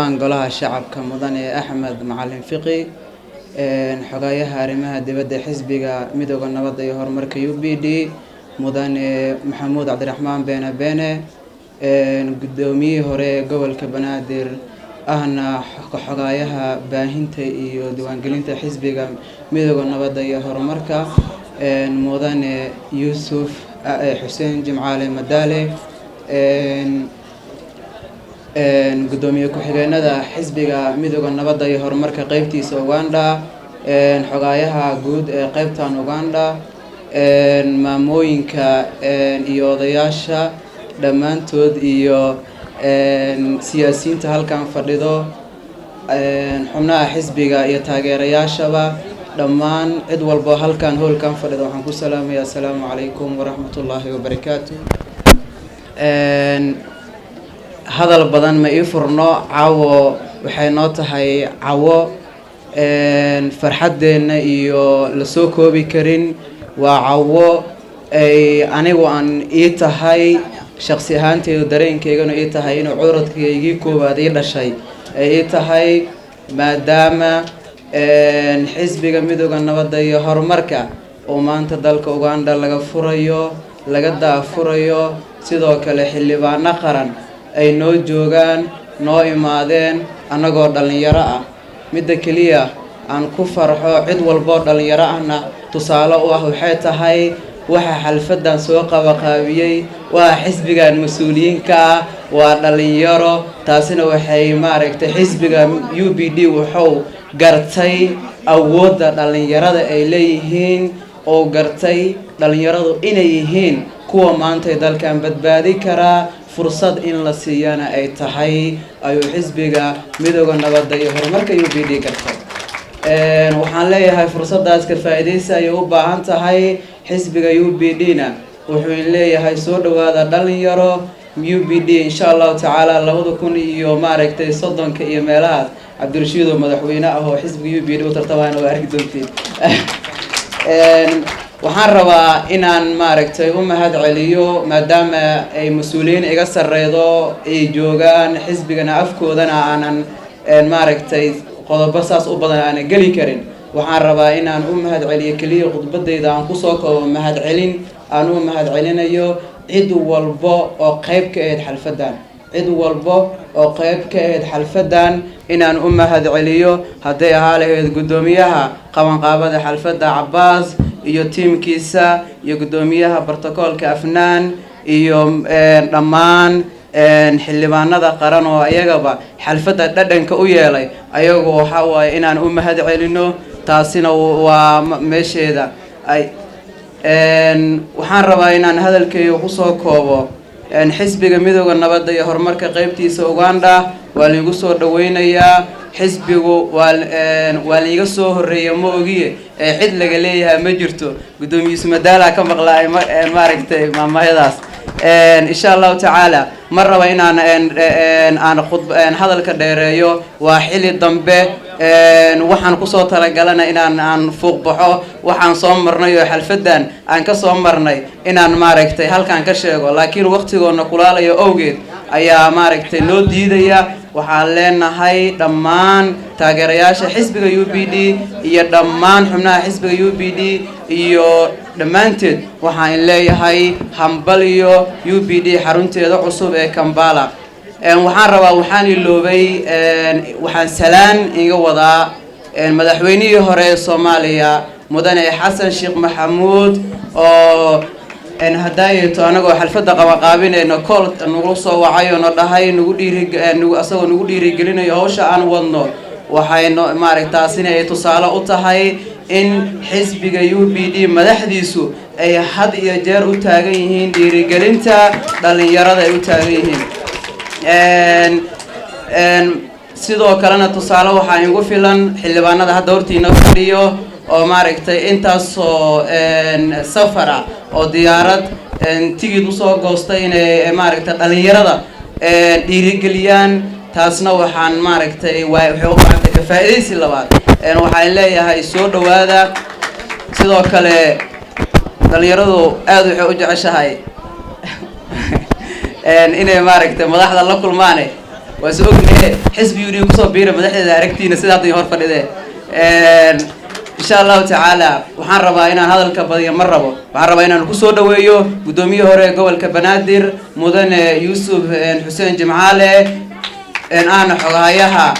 golaha shacabka mudane Axmed Macalin Fiqi xogayaha arrimaha dibadda xisbiga midowga nabadda iyo horumarka UPD mudane Maxamuud Cabdiraxmaan Beene gudoomiyihii hore gobolka Banaadir ahna xogayaha baahinta iyo diiwaangelinta xisbiga midowga nabadda iyo horumarka mudane Yuusuf Xuseen Jimcaale Madaale gudoomiye ku-xigeenada xisbiga midowga nabadda iyo horumarka qaybtiisa Uganda xogayaha guud ee qaybtan Uganda maamooyinka iyo odayaasha dhammaantood iyo siyaasiyiinta halkan fadhido xubnaha xisbiga iyo taageerayaashaba dhammaan cid walba halkan hoolkan fadhido waxaan ku salaamayaa assalaamu calaykum waraxmatullaahi wabarakaatu. hadal badan ma ii furno caawo waxay noo tahay cawo farxadeena iyo la soo koobi karin waa cawo ay anigu aan ii tahay shakhsi ahaanteedu dareenkeygana ii tahay inuu curadkaygii koowaad ii dhashay ay ii tahay maadaama xisbiga midowga nabadda iyo horumarka oo maanta dalka Uganda laga furayo laga daafurayo sidoo kale xildhibaano qaran ay noo joogaan noo imaadeen anagoo dhalinyaro ah midda kaliya aan ku farxo cid walbo dhalinyaro ahna tusaale u ah waxay tahay waxa xalfadan soo qabaqaabiyay waa xisbigan mas'uuliyiinka ah waa dhalinyaro taasina waxay maaragtay xisbiga UPD wuxuu gartay awoodda dhalinyarada ay leeyihiin oo gartay dhalinyaradu inay yihiin kuwa maanta dalkan badbaadi karaa fursad in la siiyana ay tahay ayuu xisbiga midowga nabadda iyo horumarka UPD gartay waxaan leeyahay fursadaas ka faa'iideysi ay u baahan tahay xisbiga UPD-na wuxuu leeyahay soo dhawaada dhalinyaro UPD insha Allah taala 2000 iyo maaragtay 30 iyo meelaha Cabdirashiid oo madaxweyne ah oo xisbiga UPD u tartamayna waa arki doontiin waxaan rabaa inaan maaragtay u mahad celiyo maadaama ay mas'uuliyiin iga sareedo ay joogaan xisbigana afkoodana aanan maaragtay qodobo saas u badan aan gali karin waxaan rabaa inaan u mahad celiyo kaliya khudbadeyda aan ku soo koobo mahad celin aan u mahad celinayo cid walba oo qayb ka ah xalfadan cid walba oo qayb ka ah xalfadan inaan u mahad celiyo haday ahaaleed gudoomiyaha qabanqaabada xalfada Cabbaas iyo tiimkiisa iyo gudoomiyaha bartakoolka Afnaan iyo dhammaan xildhibaanada qaran oo ayagaba xalfada dhadhanka u yeelay ayagu waxa waay inaan u mahad celino taasina waa meesheeda ay waxaan rabaa inaan hadalkayga ku soo koobo xisbiga midowga nabadda iyo horumarka qaybtiisa Uganda waa lagu soo dhaweynayaa xisbigu waa liiga soo horeeyay ma ogiye cid laga leeyahay ma jirto gudoomiyihiisa Madaala ka maqlaay maaragtay maamahadaas insha Allah taala mar raba inaan hadalka dheereeyo waa xili dambe waxaan ku soo talagalana inaan fuuq baxo waxaan soo marnay oo xalfadan aan ka soo marnay inaan maaragtay halkaan ka sheego laakiin waqtigoona kulaalayo awgeed ayaa maaragtay loo diidaya waxaan leenahay dhammaan taageerayaasha xisbiga UPD iyo dhammaan xubnaha xisbiga UPD iyo dhammaanteed waxaan leeyahay hambaliyo UPD xarunteeda cusub ee Kampala waxaan rabaa waxaan iloobay waxaan salaan iga wadaa madaxweynihii hore ee Soomaaliya mudane Xasan Sheekh Maxamuud oo hadaayeeto anagoo xalfada qabaqaabinayna kool nagu soo wacay oo dhahay asagoo nagu dhiirigelinayo hawsha aan wadno waxayno maaragtaasina ay tusaale u tahay in xisbiga UPD madaxdiisu ay had iyo jeer u taagan yihiin dhiirigelinta dhalinyarada ay u taagan yihiin sidoo kalena tusaale waxaa igu filan xildhibaanada hadda hortiina fadhiyo oo maaragtay intaasoo safara oo diyaarad tigid u soo goostay inay maaragtay dhalinyarada dhiirigeliyaan taasna waxaan maaragtay waxay u baahantay ka faa'iideysi labaad waxaan leeyahay soo dhawaada sidoo kale dhalinyaradu aad waxay u jeceshahay inay maaragtay madaxda la kulmaan وسوقنا حزب يوني كسب بير مدحنا أركتينا سيداتي هور فرده إن شاء الله تعالى وحن رباينا هذا الكبدي مرة وحن رباينا نكسر دويو قدومي هوري قول كبنادر مدن يوسف حسين جمعالة إن أنا حقاياها